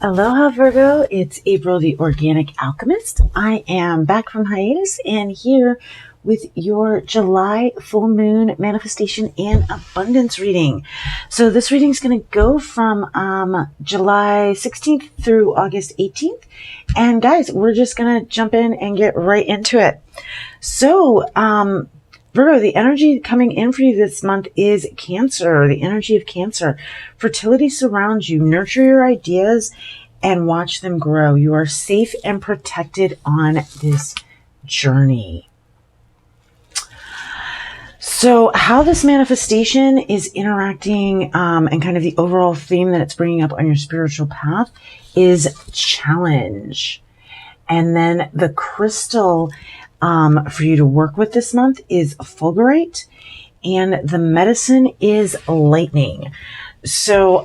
Aloha Virgo, it's April the Organic Alchemist. I am back from hiatus and here with your July full moon manifestation and abundance reading. So this reading is going to go from July 16th through August 18th. And guys, we're just going to jump in and get right into it. So Virgo, the energy coming in for you this month is Cancer, the energy of Cancer. Fertility surrounds you. Nurture your ideas and watch them grow. You are safe and protected on this journey. So how this manifestation is interacting and kind of the overall theme that it's bringing up on your spiritual path is challenge. And then the crystal for you to work with this month is fulgurite, and the medicine is lightning. So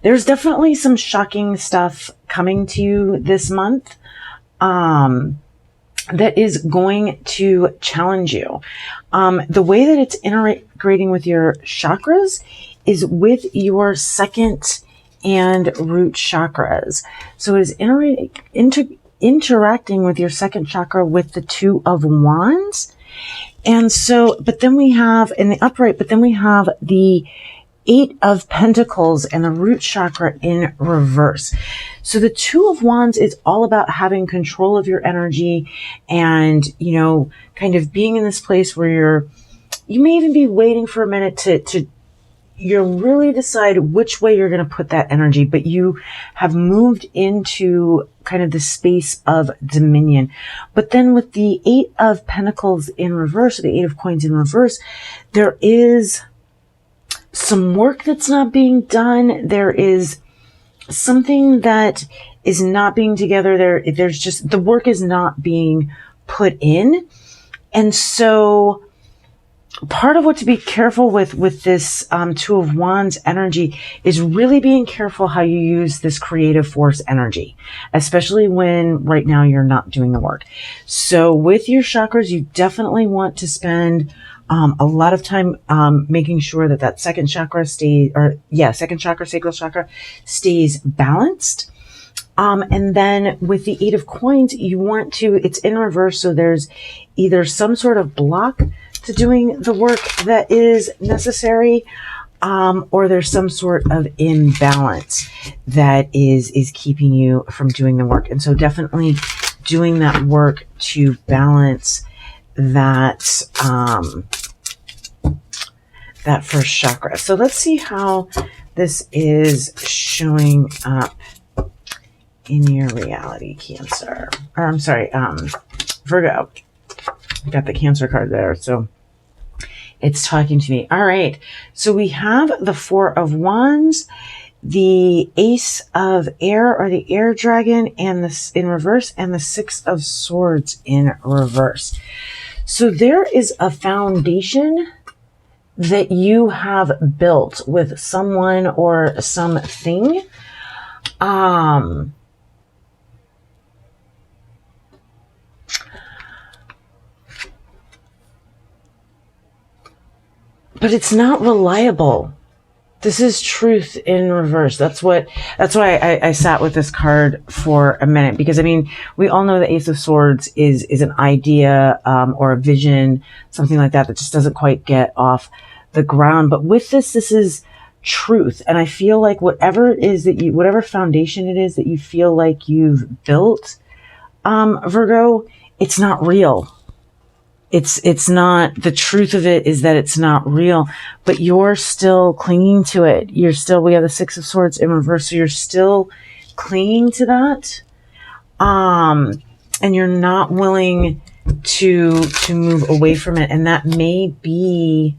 there's definitely some shocking stuff coming to you this month that is going to challenge you. The way that it's integrating with your chakras is with your second and root chakras. So it is interacting with your second chakra with the Two of Wands. And so, but then we have in the upright, but then we have the Eight of Pentacles and the root chakra in reverse. So the Two of Wands is all about having control of your energy and, you know, kind of being in this place where you may even be waiting for a minute to you really decide which way you're going to put that energy, but you have moved into kind of the space of dominion. But then with the Eight of Pentacles in reverse, or the Eight of Coins in reverse, there is some work that's not being done. There is something that is not being together. There's just, the work is not being put in. And so part of what to be careful with this Two of Wands energy is really being careful how you use this creative force energy, especially when right now you're not doing the work. So with your chakras, you definitely want to spend a lot of time making sure that second chakra second chakra, sacral chakra, stays balanced. And then with the Eight of Coins, you want to, it's in reverse, so there's either some sort of block to doing the work that is necessary, or there's some sort of imbalance that is keeping you from doing the work. And so definitely doing that work to balance that that first chakra. So let's see how this is showing up in your reality, Cancer. Or I'm sorry, Virgo. I got the Cancer card there, so it's talking to me. All right, so we have the Four of Wands, the Ace of Air or the Air Dragon, and this in reverse, and the Six of Swords in reverse. So there is a foundation that you have built with someone or something. But it's not reliable. This is truth in reverse. That's why I sat with this card for a minute, because I mean, we all know the Ace of Swords is an idea, or a vision, something like that just doesn't quite get off the ground. But with this is truth. And I feel like whatever it is that whatever foundation it is that you feel like you've built, Virgo, it's not real. It's not, the truth of it is that it's not real, but you're still clinging to it. We have the Six of Swords in reverse, so you're still clinging to that. And you're not willing to move away from it. And that may be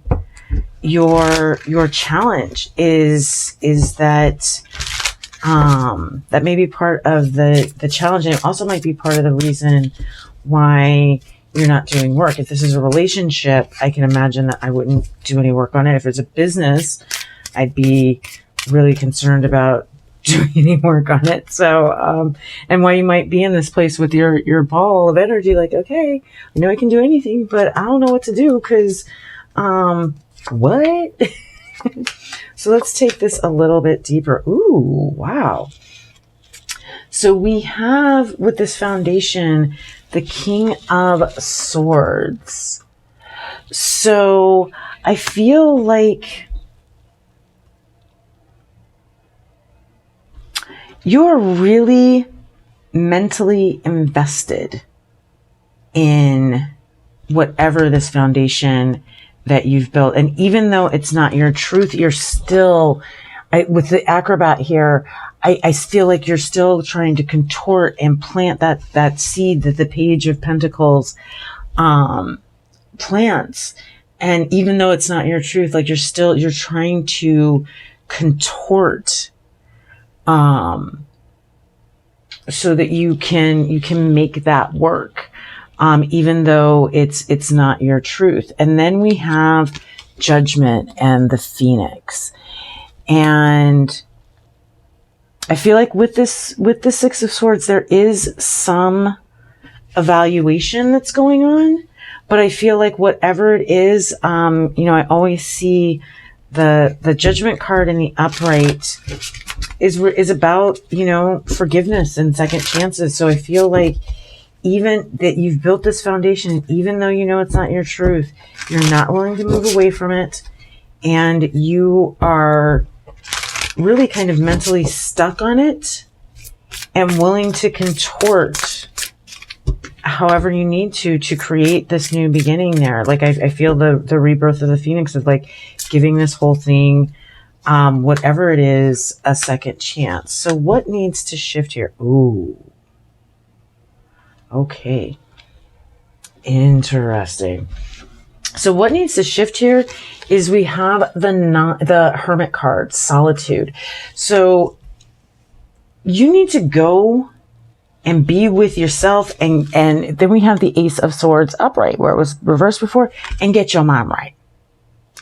your challenge is that, that may be part of the challenge. And it also might be part of the reason why you're not doing work. If this is a relationship, I can imagine that I wouldn't do any work on it. If it's a business, I'd be really concerned about doing any work on it. So, and why you might be in this place with your ball of energy, like, okay, I know I can do anything, but I don't know what to do because, what? So let's take this a little bit deeper. Ooh, wow. So we have, with this foundation, the King of Swords. So I feel like you're really mentally invested in whatever this foundation that you've built. And even though it's not your truth, you're still, with the acrobat here, I feel like you're still trying to contort and plant that seed that the Page of Pentacles plants. And even though it's not your truth, like you're trying to contort so that you can make that work, even though it's not your truth. And then we have Judgment and the Phoenix. And I feel like with the Six of Swords, there is some evaluation that's going on, but I feel like whatever it is, I always see the Judgment card in the upright is about, forgiveness and second chances. So I feel like even that you've built this foundation, even though it's not your truth, you're not willing to move away from it, and you are really kind of mentally stuck on it and willing to contort however you need to create this new beginning there. Like I feel the rebirth of the Phoenix is like giving this whole thing, whatever it is, a second chance. So what needs to shift here? Ooh. Okay. Interesting. So what needs to shift here is we have the Hermit card, Solitude. So you need to go and be with yourself, and then we have the Ace of Swords upright where it was reversed before, and get your mind right.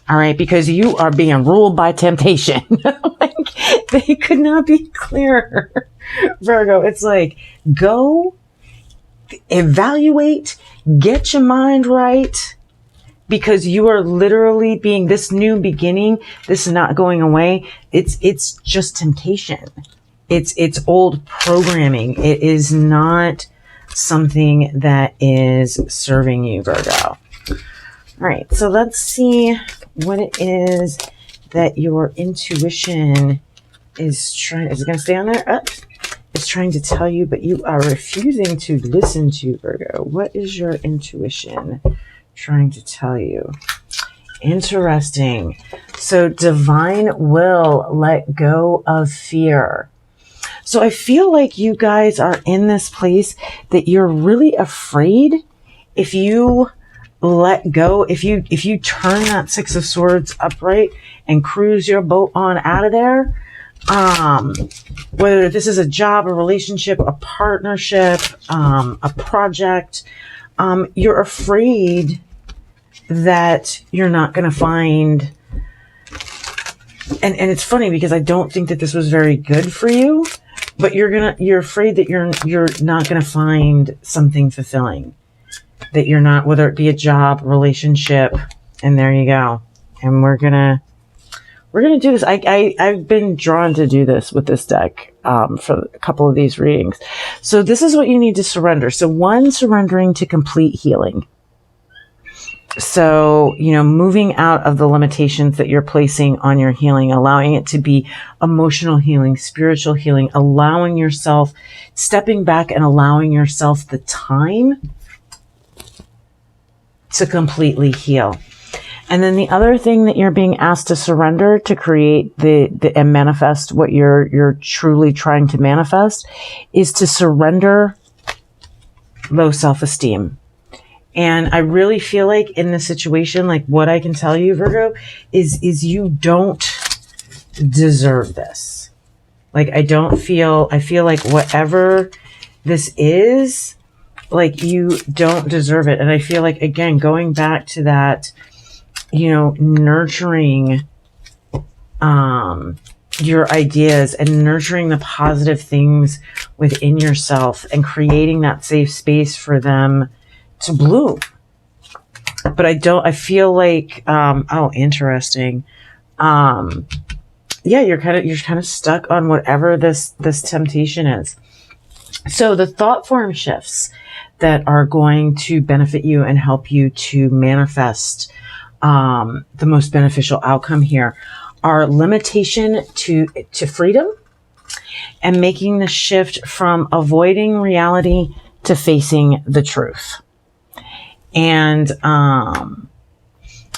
All right, because you are being ruled by temptation. Like, they could not be clearer, Virgo. It's like, go evaluate, get your mind right, because you are literally being this new beginning. This is not going away. It's just temptation. It's old programming. It is not something that is serving you, Virgo. All right, so let's see what it is that your intuition is trying. Is it going to stay on there? It's trying to tell you, but you are refusing to listen to, Virgo. What is your intuition trying to tell you? Interesting. So divine will, let go of fear. So I feel like you guys are in this place that you're really afraid if you let go, if you turn that Six of Swords upright and cruise your boat on out of there, whether this is a job, a relationship, a partnership, a project, you're afraid that you're not going to find, and it's funny because I don't think that this was very good for you, but you're afraid that you're not going to find something fulfilling, that you're not, whether it be a job, relationship, and there you go. And we're gonna do this. I've been drawn to do this with this deck for a couple of these readings. So this is what you need to surrender. So one, surrendering to complete healing. So, moving out of the limitations that you're placing on your healing, allowing it to be emotional healing, spiritual healing, allowing yourself, stepping back and allowing yourself the time to completely heal. And then the other thing that you're being asked to surrender to create and manifest what you're truly trying to manifest is to surrender low self-esteem. And I really feel like in this situation, like what I can tell you, Virgo, is you don't deserve this. Like I feel like whatever this is, like you don't deserve it. And I feel like, again, going back to that, nurturing your ideas and nurturing the positive things within yourself and creating that safe space for them to bloom. But I feel like, interesting. yeah, you're kind of stuck on whatever this temptation is. So the thought form shifts that are going to benefit you and help you to manifest the most beneficial outcome here are limitation to freedom, and making the shift from avoiding reality to facing the truth. And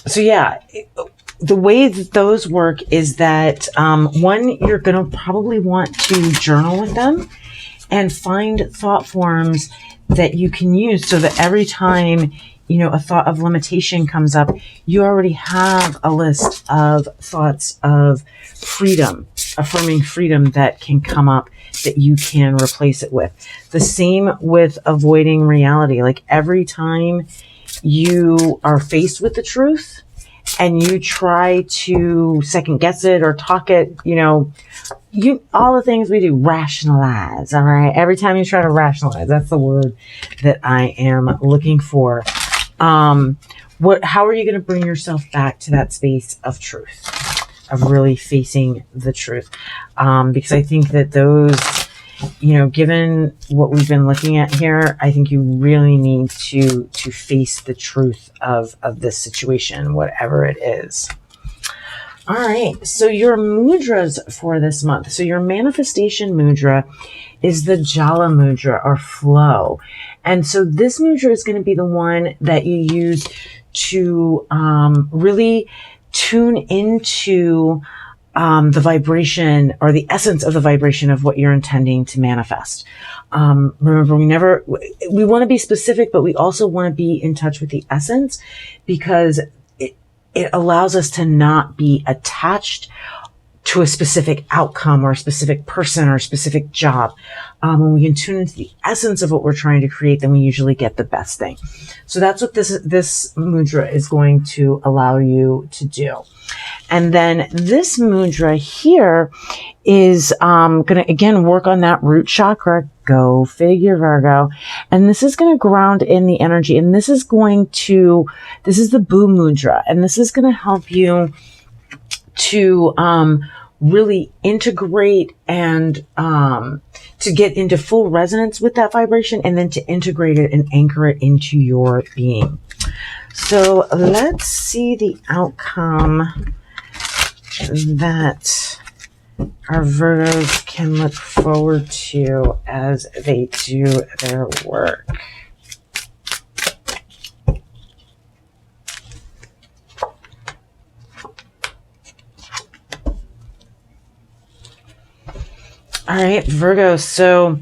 so yeah, the way that those work is that one, you're going to probably want to journal with them and find thought forms that you can use, so that every time, you know, a thought of limitation comes up, you already have a list of thoughts of freedom, affirming freedom, that can come up that you can replace it with. The same with avoiding reality. Like every time you are faced with the truth and you try to second guess it or talk it, you know, all the things we do, rationalize. All right. Every time you try to rationalize, that's the word that I am looking for. How are you going to bring yourself back to that space of truth, of really facing the truth? Because I think that those, you know, given what we've been looking at here, I think you really need to face the truth of this situation, whatever it is. All right. So your mudras for this month. So your manifestation mudra is the Jala mudra, or flow. And so this mudra is going to be the one that you use to really tune into the vibration, or the essence of the vibration of what you're intending to manifest. Remember, we want to be specific, but we also want to be in touch with the essence, because it allows us to not be attached to a specific outcome or a specific person or a specific job. When we can tune into the essence of what we're trying to create, then we usually get the best thing. So that's what this mudra is going to allow you to do. And then this mudra here is going to, again, work on that root chakra. Go figure, Virgo. And this is going to ground in the energy. And this is the Boo mudra. And this is going to help you to really integrate and to get into full resonance with that vibration, and then to integrate it and anchor it into your being. So let's see the outcome that our Virgos can look forward to as they do their work. All right, Virgo. So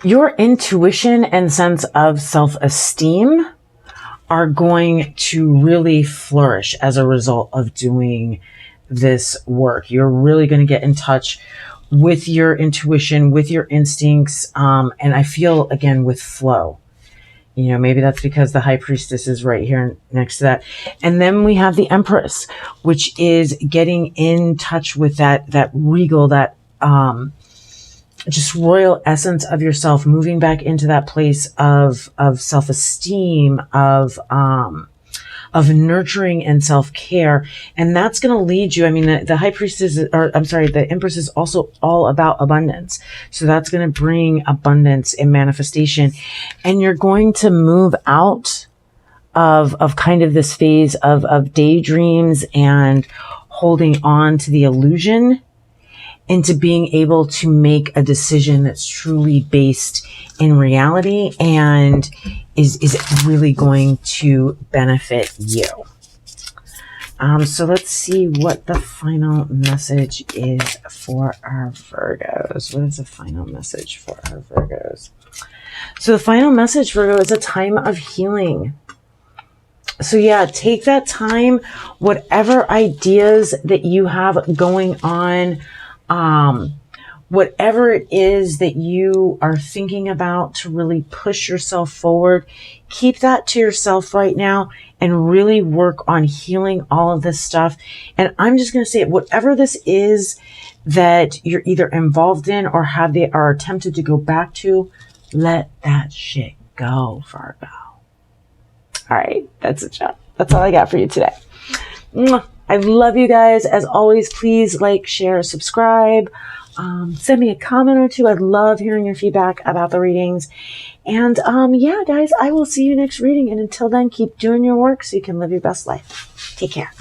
your intuition and sense of self-esteem are going to really flourish as a result of doing this work. You're really going to get in touch with your intuition, with your instincts, and I feel, again, with flow. You know, maybe that's because the High Priestess is right here next to that. And then we have the Empress, which is getting in touch with that regal, that just royal essence of yourself, moving back into that place of self-esteem, of nurturing and self-care. And that's going to lead you. I mean, the High Priestess, the Empress is also all about abundance. So that's going to bring abundance and manifestation. And you're going to move out of kind of this phase of daydreams and holding on to the illusion, into being able to make a decision that's truly based in reality and is really going to benefit you. So let's see what the final message is for our Virgos. What is the final message for our Virgos? So the final message, Virgo, is a time of healing. So yeah, take that time, whatever ideas that you have going on, whatever it is that you are thinking about to really push yourself forward, keep that to yourself right now and really work on healing all of this stuff. And I'm just going to say it, whatever this is that you're either involved in or are tempted to go back to, let that shit go, Virgo. All right. That's a job. That's all I got for you today. I love you guys. As always, please like, share, subscribe. Send me a comment or two. I'd love hearing your feedback about the readings. And yeah, guys, I will see you next reading. And until then, keep doing your work so you can live your best life. Take care.